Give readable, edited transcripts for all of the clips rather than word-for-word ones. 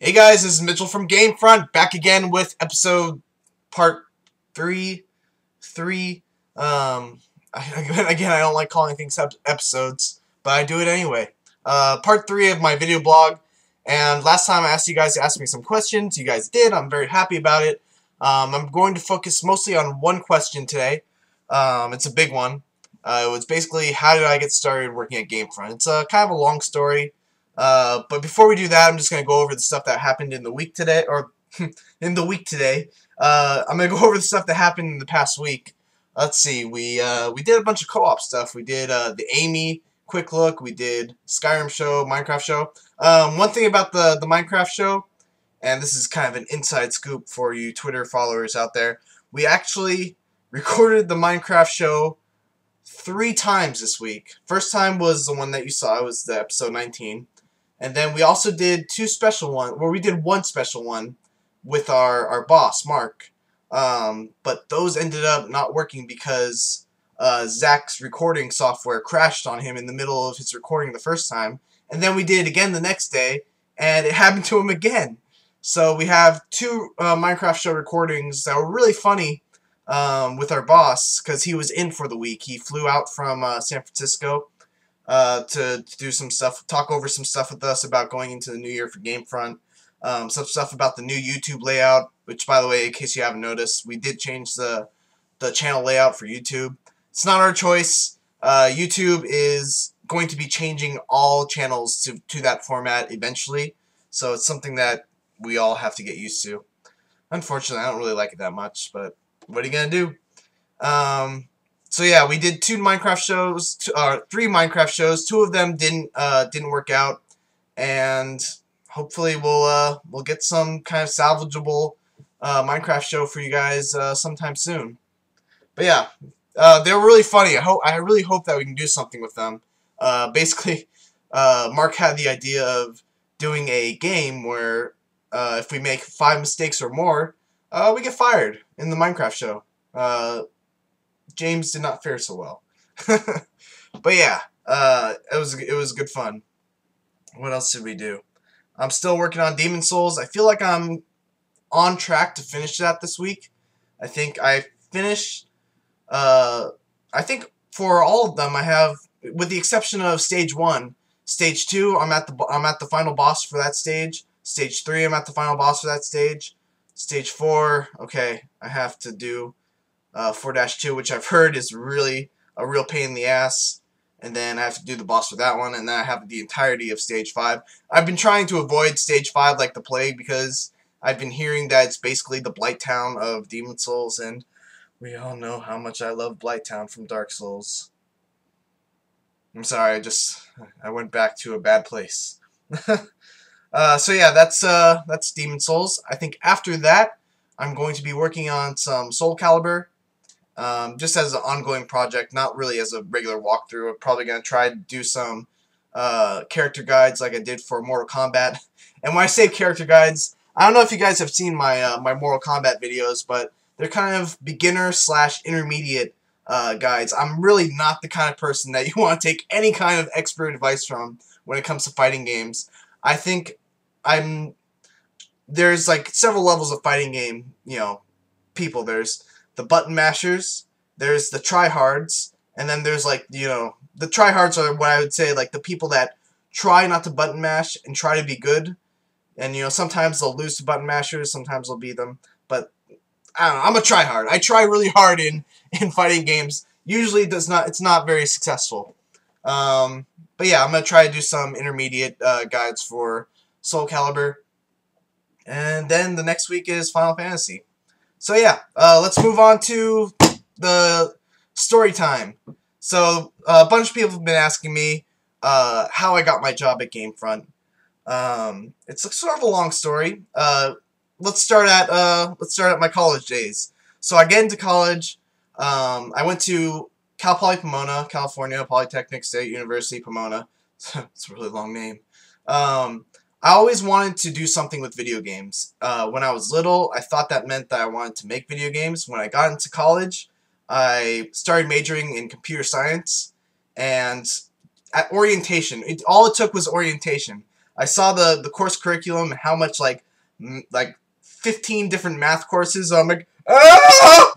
Hey guys, this is Mitchell from GameFront, back again with episode part 3. Again, I don't like calling things episodes, but I do it anyway. Part 3 of my video blog, and last time I asked you guys to ask me some questions. You guys did. I'm very happy about it. I'm going to focus mostly on one question today. It's a big one. It was basically, how did I get started working at GameFront? It's kind of a long story. But before we do that, I'm just going to go over the stuff that happened in the week today, or in the week today. I'm going to go over the stuff that happened in the past week. Let's see, we did a bunch of co-op stuff. We did the Amy quick look, we did Skyrim show, Minecraft show. One thing about the Minecraft show, and this is kind of an inside scoop for you Twitter followers out there, we actually recorded the Minecraft show 3 times this week. First time was the one that you saw, it was the episode 19. And then we also did 2 special ones, where we did 1 special one with our boss, Mark. But those ended up not working because Zach's recording software crashed on him in the middle of his recording the first time. And then we did it again the next day, and it happened to him again. So we have 2 Minecraft show recordings that were really funny with our boss, because he was in for the week. He flew out from San Francisco to do some stuff, talk over some stuff with us about going into the new year for GameFront. Some stuff about the new YouTube layout, which, by the way, in case you haven't noticed, we did change the channel layout for YouTube. It's not our choice. YouTube is going to be changing all channels to that format eventually, so it's something that we all have to get used to. Unfortunately, I don't really like it that much, but what are you gonna do? So yeah, we did 2 Minecraft shows, 3 Minecraft shows. 2 of them didn't work out, and hopefully we'll get some kind of salvageable Minecraft show for you guys sometime soon. But yeah, they were really funny. I really hope that we can do something with them. Basically, Mark had the idea of doing a game where if we make 5 mistakes or more, we get fired in the Minecraft show. James did not fare so well. But yeah, it was good fun. What else did we do? I'm still working on Demon Souls. I feel like I'm on track to finish that this week. I think I finished. I think for all of them, I have, with the exception of stage 1. Stage 2, I'm at the final boss for that stage. Stage 3, I'm at the final boss for that stage. Stage 4, okay, I have to do 4-2, which I've heard is really a real pain in the ass. And then I have to do the boss for that one, and then I have the entirety of stage 5. I've been trying to avoid stage 5 like the plague, because I've been hearing that it's basically the Blight Town of Demon Souls, and we all know how much I love Blight Town from Dark Souls. I'm sorry, I went back to a bad place. So yeah, that's Demon Souls. I think after that, I'm going to be working on some Soul Calibur. Just as an ongoing project, not really as a regular walkthrough. I'm probably going to try to do some character guides like I did for Mortal Kombat. And when I say character guides, I don't know if you guys have seen my my Mortal Kombat videos, but they're kind of beginner/intermediate guides. I'm really not the kind of person that you want to take any kind of expert advice from when it comes to fighting games. I think there's like several levels of fighting game, people. There's the button mashers, there's the tryhards, and then there's, like, the tryhards are what I would say, like, the people that try not to button mash and try to be good. And, sometimes they'll lose to button mashers, sometimes they'll beat them. But I don't know, I'm a tryhard. I try really hard in fighting games. Usually it's not very successful. But yeah, I'm gonna try to do some intermediate guides for Soul Calibur. And then the next week is Final Fantasy. So yeah, let's move on to the story time. So a bunch of people have been asking me how I got my job at GameFront. It's sort of a long story. Let's start at my college days. So I get into college. I went to Cal Poly Pomona, California, Polytechnic State University, Pomona. It's a really long name. I always wanted to do something with video games. When I was little, I thought that meant that I wanted to make video games. When I got into college, I started majoring in computer science, and at orientation, all it took was orientation. I saw the course curriculum and how much like 15 different math courses. So I'm like, ah!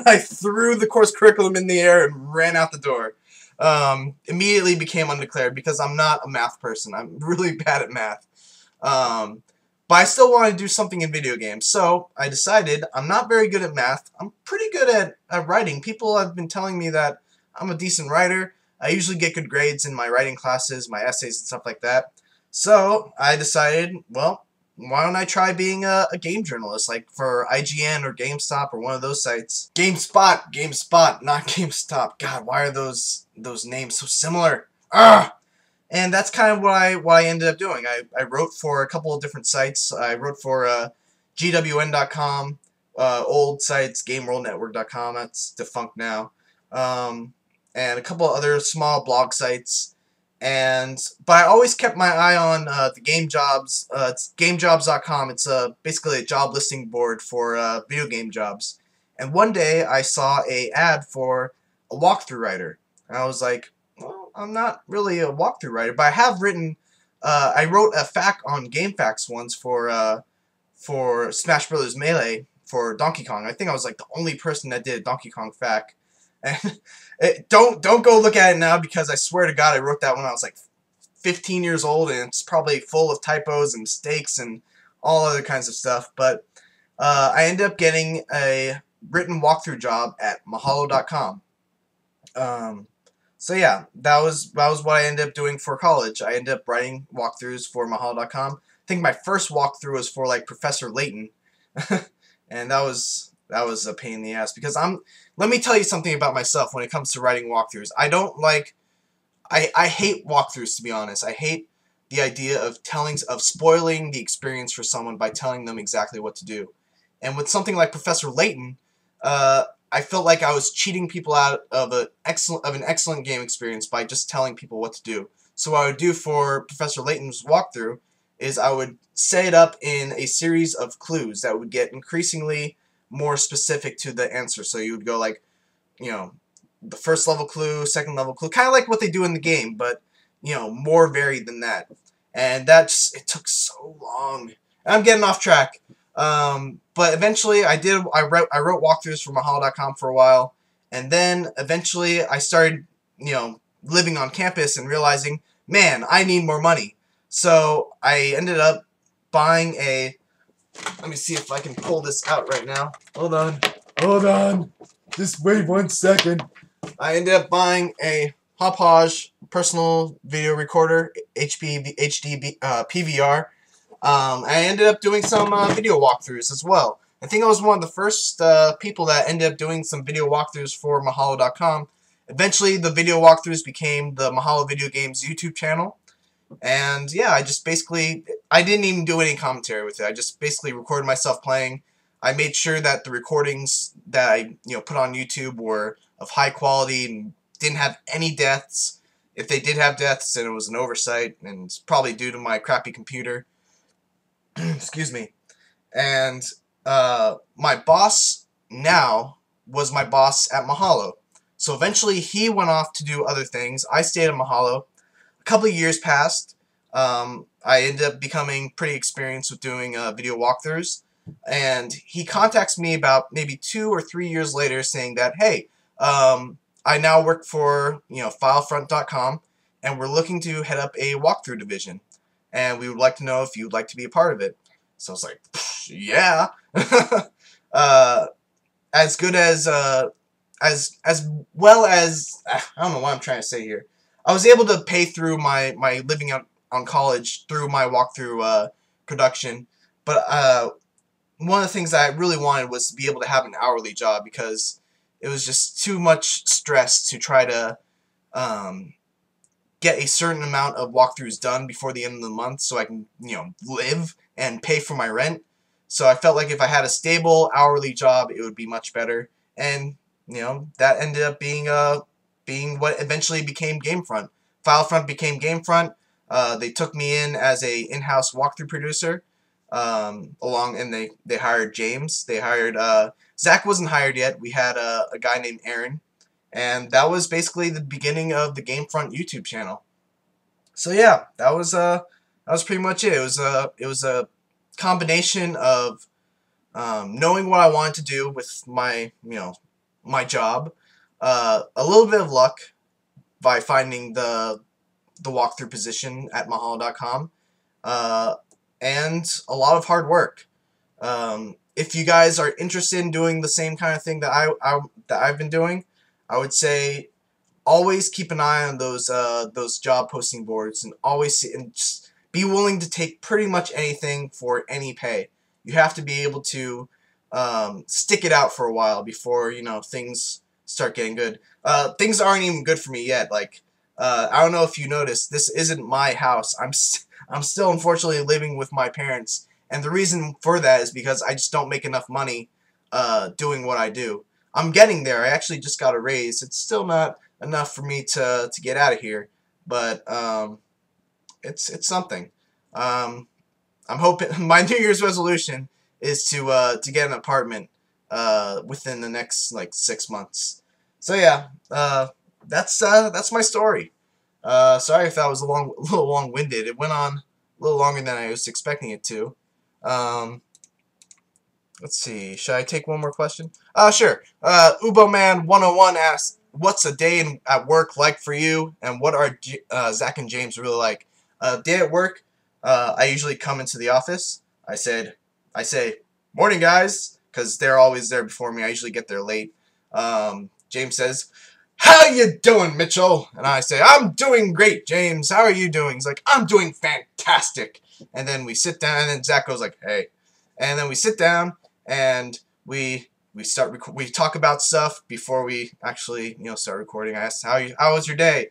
I threw the course curriculum in the air and ran out the door. Immediately became undeclared because I'm not a math person. I'm really bad at math. But I still want to do something in video games. So I decided I'm not very good at math. I'm pretty good at writing. People have been telling me that I'm a decent writer. I usually get good grades in my writing classes, my essays and stuff like that. So I decided, well, why don't I try being a game journalist, like for IGN or GameStop or one of those sites. GameSpot, not GameStop. God, why are those names so similar? Ugh! And that's kind of what I ended up doing. I wrote for a couple of different sites. I wrote for GWN.com, old sites, GameWorldNetwork.com, that's defunct now, and a couple of other small blog sites. But I always kept my eye on the Game Jobs. It's GameJobs.com. It's basically a job listing board for video game jobs. And one day I saw a ad for a walkthrough writer. And I was like, well, I'm not really a walkthrough writer, but I have written. I wrote a FAQ on GameFAQs once for Smash Bros. Melee for Donkey Kong. I think I was like the only person that did a Donkey Kong FAQ. And don't go look at it now because I swear to God I wrote that when I was like 15 years old and it's probably full of typos and mistakes and all other kinds of stuff. But I ended up getting a written walkthrough job at Mahalo.com. So yeah, that was what I ended up doing for college. I ended up writing walkthroughs for Mahalo.com. I think my first walkthrough was for like Professor Layton, and that was a pain in the ass because let me tell you something about myself when it comes to writing walkthroughs. I hate walkthroughs, to be honest. I hate the idea of spoiling the experience for someone by telling them exactly what to do. And with something like Professor Layton, I felt like I was cheating people out of an excellent game experience by just telling people what to do. So what I would do for Professor Layton's walkthrough is I would set it up in a series of clues that would get increasingly more specific to the answer. So you would go like, you know, the first level clue, second level clue, kind of like what they do in the game, but, you know, more varied than that. And it took so long. I'm getting off track. But eventually I wrote walkthroughs for Mahalo.com for a while, and then eventually I started, you know, living on campus and realizing, man, I need more money. So I ended up buying let me see if I can pull this out right now. Hold on. Just wait 1 second. I ended up buying a Hauppauge personal video recorder, HD PVR. I ended up doing some video walkthroughs as well. I think I was one of the first people that ended up doing some video walkthroughs for Mahalo.com. Eventually, the video walkthroughs became the Mahalo Video Games YouTube channel. And yeah, I didn't even do any commentary with it. I just basically recorded myself playing. I made sure that the recordings that I put on YouTube were of high quality and didn't have any deaths. If they did have deaths, then it was an oversight, and it's probably due to my crappy computer. Excuse me. And my boss now was my boss at Mahalo. So eventually he went off to do other things. I stayed at Mahalo. A couple of years passed. I ended up becoming pretty experienced with doing video walkthroughs. And he contacts me about maybe 2 or 3 years later saying that, hey, I now work for Filefront.com, and we're looking to head up a walkthrough division. And we would like to know if you'd like to be a part of it. So I was like, yeah. As good as well as, I don't know what I'm trying to say here. I was able to pay through my living on college through my walkthrough production. But one of the things I really wanted was to be able to have an hourly job because it was just too much stress to try to get a certain amount of walkthroughs done before the end of the month so I can, live and pay for my rent. So I felt like if I had a stable hourly job, it would be much better. And, that ended up being what eventually became GameFront. Filefront became GameFront. They took me in as a in-house walkthrough producer. And they hired James. They hired Zach wasn't hired yet. We had a guy named Aaron. And that was basically the beginning of the GameFront YouTube channel. So yeah, that was that was pretty much it. It was a combination of knowing what I wanted to do with my my job, a little bit of luck by finding the walkthrough position at Mahalo.com, uh, and a lot of hard work. If you guys are interested in doing the same kind of thing that I've been doing, I would say always keep an eye on those job posting boards, and always and just be willing to take pretty much anything for any pay. You have to be able to stick it out for a while before things start getting good. Things aren't even good for me yet. Like I don't know if you noticed, this isn't my house. I'm still unfortunately living with my parents, and the reason for that is because I just don't make enough money doing what I do. I'm getting there. I actually just got a raise. It's still not enough for me to get out of here, but it's something. I'm hoping my New Year's resolution is to get an apartment within the next like 6 months. So yeah, that's my story. Sorry if that was a little long-winded. It went on a little longer than I was expecting it to. Um, let's see. Should I take one more question? Sure. UboMan101 asks, "What's a day at work like for you, and what are Zach and James really like?" Day at work, I usually come into the office. I say, "Morning, guys," because they're always there before me. I usually get there late. James says, "How you doing, Mitchell?" And I say, "I'm doing great, James. How are you doing?" He's like, "I'm doing fantastic." And then we sit down, and then Zach goes like, "Hey." And then we sit down, and we talk about stuff before we actually start recording. I asked, how was your day?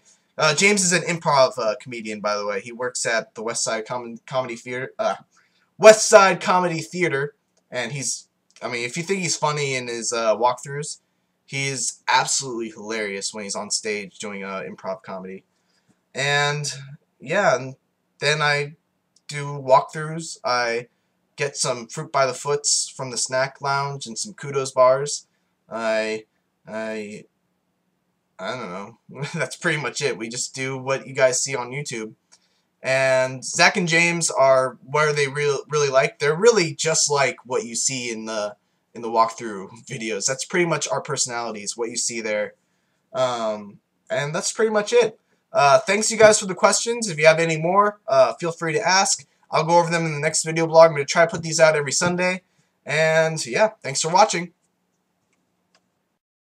James is an improv comedian, by the way. He works at the West Side Comedy Theater. West Side Comedy Theater, and I mean, if you think he's funny in his walkthroughs, he is absolutely hilarious when he's on stage doing improv comedy. And yeah, and then I do walkthroughs. I get some fruit by the foots from the snack lounge and some kudos bars. I don't know. That's pretty much it. We just do what you guys see on YouTube. And Zach and James are where they really like. They're really just like what you see in the walkthrough videos. That's pretty much our personalities, what you see there. And that's pretty much it. Thanks you guys for the questions. If you have any more, feel free to ask. I'll go over them in the next video blog. I'm going to try to put these out every Sunday. And yeah, thanks for watching.